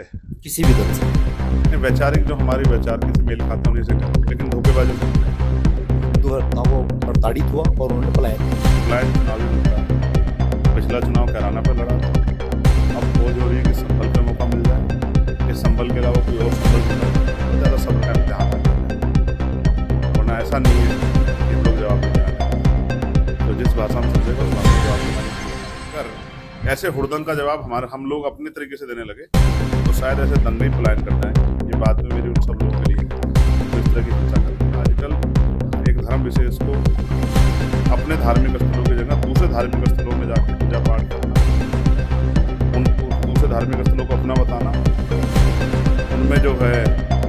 से, किसी भी दल से। नहीं, वैचारिक जो हमारी वैचार किसी मेल खाता नहीं से, लेकिन धोखेबाजी से हिंदू था वो प्रताड़ित हुआ और उन्होंने पलायन किया। पलायन चुनावी मुद्दा है। पिछला चुनाव कैराना पर लड़ा था, अब खोज हो रही है कि संभल पे मौका मिल जाए, कि संभल के अलावा कोई और संभल मिल जाए, तो ज़्यादा सब्र का इम्तिहान है। वरना ऐसा नहीं है कि हम लोग जवाब नहीं देना चाहते, तो जिस भाषा में समझेगा उस भाषा में जवाब देना चाहिए। अगर ऐसे हुड़दंग का जवाब हम लोग अपने तरीके से देने लगे तो शायद ऐसे दंगे ही पलायन कर जाएंगे। ये बात में मेरी उन सब लोगों के लिए जो इस तरह की हिंसा करते हैं। आजकल एक धर्म विशेष को अपने धार्मिक स्थलों की जगह दूसरे धार्मिक स्थलों में जाकर पूजा पाठ करना, उन दूसरे धार्मिक स्थलों को अपना बताना, उनमें जो है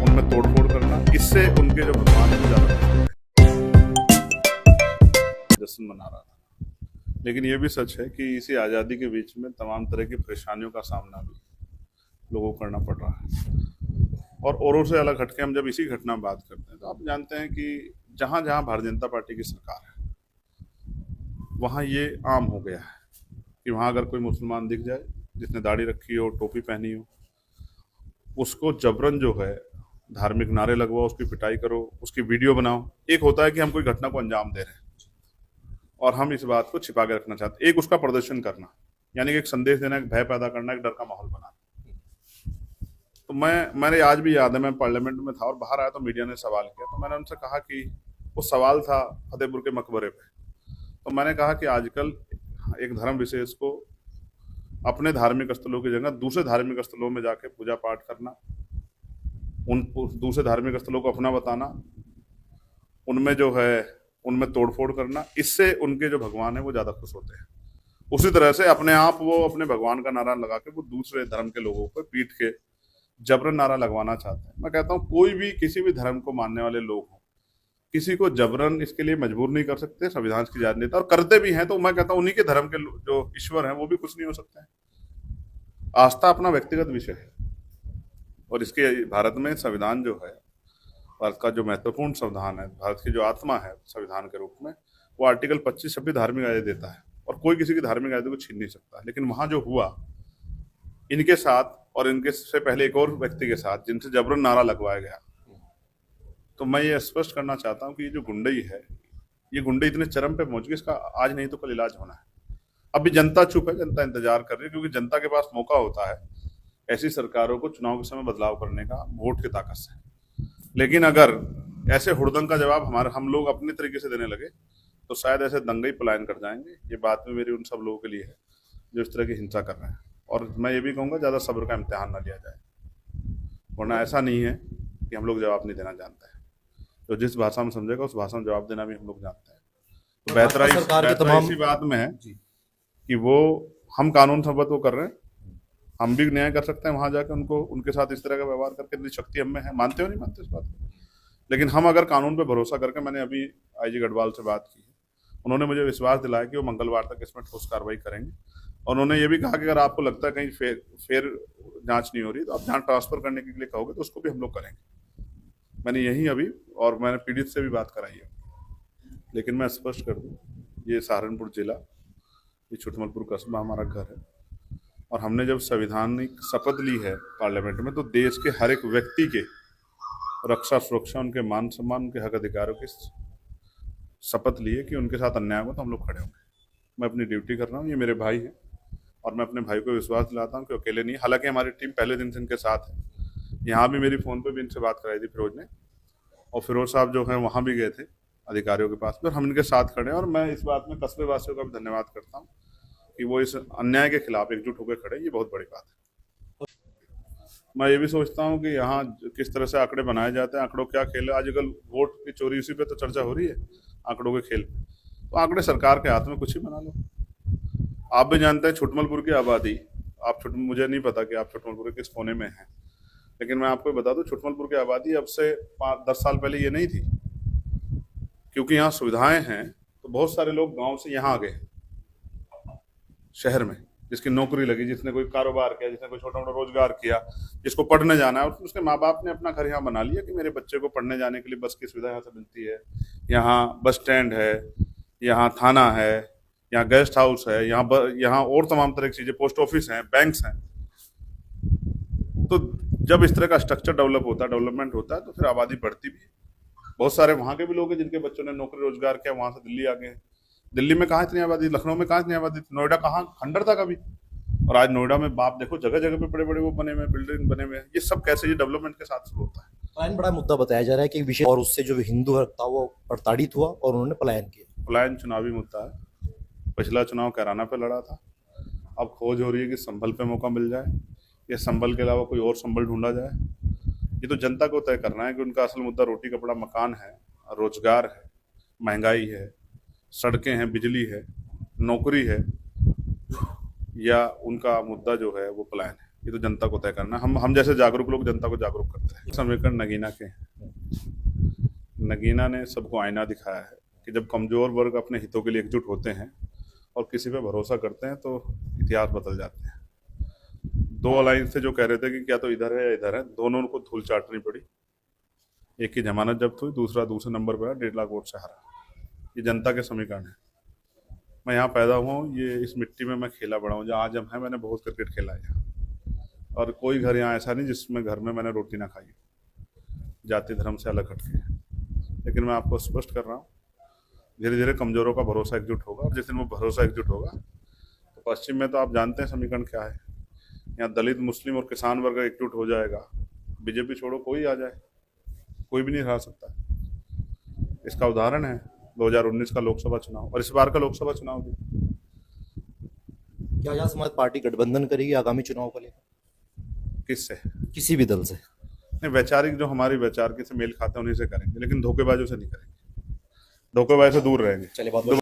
उनमें तोड़फोड़ करना, इससे उनके जो भगवान है वो ज़्यादा जश्न मना रहा था। लेकिन ये भी सच है कि इसी आज़ादी के बीच में तमाम तरह की परेशानियों का सामना भी लोगों को करना पड़ रहा है। और औरों से अलग हटके हम जब इसी घटना में बात करते हैं तो आप जानते हैं कि जहाँ जहाँ भारतीय जनता पार्टी की सरकार है वहाँ ये आम हो गया है कि वहाँ अगर कोई मुसलमान दिख जाए जिसने दाढ़ी रखी हो, टोपी पहनी हो, उसको जबरन जो है धार्मिक नारे लगवाओ, उसकी पिटाई करो, उसकी वीडियो बनाओ। एक होता है कि हम कोई घटना को अंजाम दे रहे हैं और हम इस बात को छिपा के रखना चाहते हैं, एक उसका प्रदर्शन करना, यानी कि एक संदेश देना, एक भय पैदा करना, एक डर का माहौल बनाना। तो मैंने आज भी याद है, मैं पार्लियामेंट में था और बाहर आया तो मीडिया ने सवाल किया, तो मैंने उनसे कहा कि वो सवाल था फतेहपुर के मकबरे पे, तो मैंने कहा कि आजकल एक धर्म विशेष को अपने धार्मिक स्थलों की जगह दूसरे धार्मिक स्थलों में जाके पूजा पाठ करना, उन दूसरे धार्मिक स्थलों को अपना बताना, उनमें जो है उनमें तोड़फोड़ करना, इससे उनके जो भगवान है वो ज़्यादा खुश होते हैं। उसी तरह से अपने आप वो अपने भगवान का नारा लगा के वो दूसरे धर्म के लोगों पर पीट के जबरन नारा लगवाना चाहते हैं। मैं कहता हूँ कोई भी किसी भी धर्म को मानने वाले लोग हों, किसी को जबरन इसके लिए मजबूर नहीं कर सकते, संविधान की इजाजत देता, और करते भी हैं तो मैं कहता हूँ उन्हीं के धर्म के जो ईश्वर हैं वो भी कुछ नहीं हो सकते हैं। आस्था अपना व्यक्तिगत विषय है और इसके भारत में संविधान जो है, भारत का जो महत्वपूर्ण संविधान है, भारत की जो आत्मा है संविधान के रूप में, वो आर्टिकल 25-26 धार्मिक आज़ादी देता है और कोई किसी की धार्मिक आज़ादी को छीन नहीं सकता। लेकिन वहाँ जो हुआ इनके साथ और इनके से पहले एक और व्यक्ति के साथ जिनसे जबरन नारा लगवाया गया, तो मैं ये स्पष्ट करना चाहता हूँ कि ये जो गुंडई है, ये गुंडई इतने चरम पे पहुंच गई, इसका आज नहीं तो कल इलाज होना है। अभी जनता चुप है, जनता इंतजार कर रही है, क्योंकि जनता के पास मौका होता है ऐसी सरकारों को चुनाव के समय बदलाव करने का वोट की ताकत से। लेकिन अगर ऐसे हुड़दंग का जवाब हम लोग अपने तरीके से देने लगे तो शायद ऐसे दंगे ही पलायन कर जाएंगे। ये बात में मेरी उन सब लोगों के लिए है जो इस तरह की हिंसा कर रहे हैं, और मैं ये भी कहूँगा ज़्यादा सब्र का इम्तिहान ना लिया जाए, वरना ऐसा नहीं है कि हम लोग जवाब नहीं देना जानते हैं। तो जिस भाषा में समझेगा उस भाषा में जवाब देना भी हम लोग जानते हैं। तो बेहतर इसी बात में है कि वो हम कानून सम्मत वो कर रहे हैं, हम भी न्याय कर सकते हैं वहाँ जाकर उनको उनके साथ इस तरह का व्यवहार करके, इतनी शक्ति हम में है, मानते हो नहीं मानते इस बात को, लेकिन हम अगर कानून पे भरोसा करके, मैंने अभी आईजी गढ़वाल से बात की है, उन्होंने मुझे विश्वास दिलाया कि वो मंगलवार तक इसमें ठोस कार्रवाई करेंगे। और उन्होंने ये भी कहा कि अगर आपको लगता है कहीं फेर जांच नहीं हो रही तो आप जहाँ ट्रांसफर करने के लिए कहोगे तो उसको भी हम लोग करेंगे। मैंने यही अभी, और मैंने पीड़ित से भी बात कराई है। लेकिन मैं स्पष्ट कर दूँ, ये सहारनपुर जिला, ये छुटमलपुर कस्बा हमारा घर है, और हमने जब संवैधानिक शपथ ली है पार्लियामेंट में तो देश के हर एक व्यक्ति के रक्षा सुरक्षा, उनके मान सम्मान, उनके हक अधिकारों की शपथ ली है कि उनके साथ अन्याय हो तो हम लोग खड़े होंगे। मैं अपनी ड्यूटी कर रहा हूँ, ये मेरे भाई हैं और मैं अपने भाई को विश्वास दिलाता हूँ कि अकेले नहीं। हालांकि हमारी टीम पहले दिन से इनके साथ है, यहाँ भी मेरी फ़ोन पे भी इनसे बात कराई थी फिरोज ने, और फिरोज साहब जो हैं वहाँ भी गए थे अधिकारियों के पास, पर हम इनके साथ खड़े हैं। और मैं इस बात में कस्बे वासियों का भी धन्यवाद करता हूँ कि वो इस अन्याय के खिलाफ एकजुट होकर खड़े, ये बहुत बड़ी बात है। मैं ये भी सोचता हूँ कि यहाँ किस तरह से आंकड़े बनाए जाते हैं, आंकड़ों क्या खेल है आजकल, वोट की चोरी उसी पे तो चर्चा हो रही है, आंकड़ों के खेल। तो आंकड़े सरकार के हाथ में, कुछ ही बना लो। आप भी जानते हैं छुटमलपुर की आबादी, मुझे नहीं पता कि आप छुटमलपुर के किस कोने में हैं, लेकिन मैं आपको बता दूं छुटमलपुर की आबादी अब से 5-10 साल पहले ये नहीं थी। क्योंकि यहाँ सुविधाएं हैं तो बहुत सारे लोग गांव से यहाँ आ गए शहर में, जिसकी नौकरी लगी, जिसने कोई कारोबार किया, जिसने कोई छोटा मोटा रोजगार किया, जिसको पढ़ने जाना है, और उसके माँ बाप ने अपना घर यहाँ बना लिया कि मेरे बच्चे को पढ़ने जाने के लिए बस की सुविधा यहाँ से मिलती है, यहाँ बस स्टैंड है, यहाँ थाना है, यहाँ गेस्ट हाउस है, यहाँ और तमाम तरह की चीज़ें, पोस्ट ऑफिस हैं, बैंक्स हैं। तो जब इस तरह का स्ट्रक्चर डेवलपमेंट होता है तो फिर आबादी बढ़ती भी है। बहुत सारे वहाँ के भी लोग हैं जिनके बच्चों ने नौकरी रोजगार किया, वहाँ से दिल्ली आ गए। दिल्ली में कहाँ इतनी आबादी, लखनऊ में कहाँ इतनी आबादी थी, नोएडा कहाँ खंडर था कभी। और आज नोएडा में बाप देखो जगह जगह पे बड़े बड़े वो बने हुए हैं, बिल्डिंग बने हुए हैं। ये सब कैसे, ये डेवलपमेंट के साथ शुरू होता है। पलायन बड़ा मुद्दा बताया जा रहा है कि विशेष और उससे जो हिंदू हक था वो प्रताड़ित हुआ और उन्होंने पलायन किया। पलायन चुनावी मुद्दा है। पिछला चुनाव कैराना पे लड़ा था, अब खोज हो रही है कि संभल पे मौका मिल जाए या संभल के अलावा कोई और संभल ढूंढा जाए। ये तो जनता को तय करना है कि उनका असल मुद्दा रोटी कपड़ा मकान है, रोजगार है, महंगाई है, सड़कें हैं, बिजली है, नौकरी है, या उनका मुद्दा जो है वो पलायन है। ये तो जनता को तय करना है। हम जैसे जागरूक लोग जनता को जागरूक करते हैं। समीकरण नगीना के हैं। नगीना ने सबको आईना दिखाया है कि जब कमजोर वर्ग अपने हितों के लिए एकजुट होते हैं और किसी पे भरोसा करते हैं तो इतिहास बदल जाते हैं। दो अलायंस से जो कह रहे थे कि क्या तो इधर है या इधर है, दोनों को धूल चाटनी पड़ी। एक की जमानत जब्त हुई, दूसरा दूसरे नंबर पर 1.5 लाख वोट से हारा। ये जनता के समीकरण है। मैं यहाँ पैदा हुआ हूँ, ये इस मिट्टी में मैं खेला बड़ा हूँ। जहाँ आज हम हैं, मैंने बहुत क्रिकेट खेला है यहाँ। और कोई घर यहाँ ऐसा नहीं जिसमें घर में मैंने रोटी ना खाई, जाति धर्म से अलग हटके। लेकिन मैं आपको स्पष्ट कर रहा हूँ, धीरे धीरे कमजोरों का भरोसा एकजुट होगा, और जिस दिन वो भरोसा एकजुट होगा तो पश्चिम में तो आप जानते हैं समीकरण क्या है। यहाँ दलित, मुस्लिम और किसान वर्ग एकजुट हो जाएगा। बीजेपी छोड़ो, कोई आ जाए, कोई भी नहीं हरा सकता। इसका उदाहरण है 2019 का लोकसभा चुनाव और इस बार का लोकसभा चुनाव भी। क्या आजाद समाज पार्टी गठबंधन करेगी आगामी चुनाव को लेकर? किससे? किसी भी दल से? नहीं, वैचारिक जो हमारी वैचारिक से मेल खाते हैं उन्हीं से करेंगे, लेकिन धोखेबाजों से नहीं करेंगे। धोखेबाज से दूर रहेंगे। चलिए, बहुत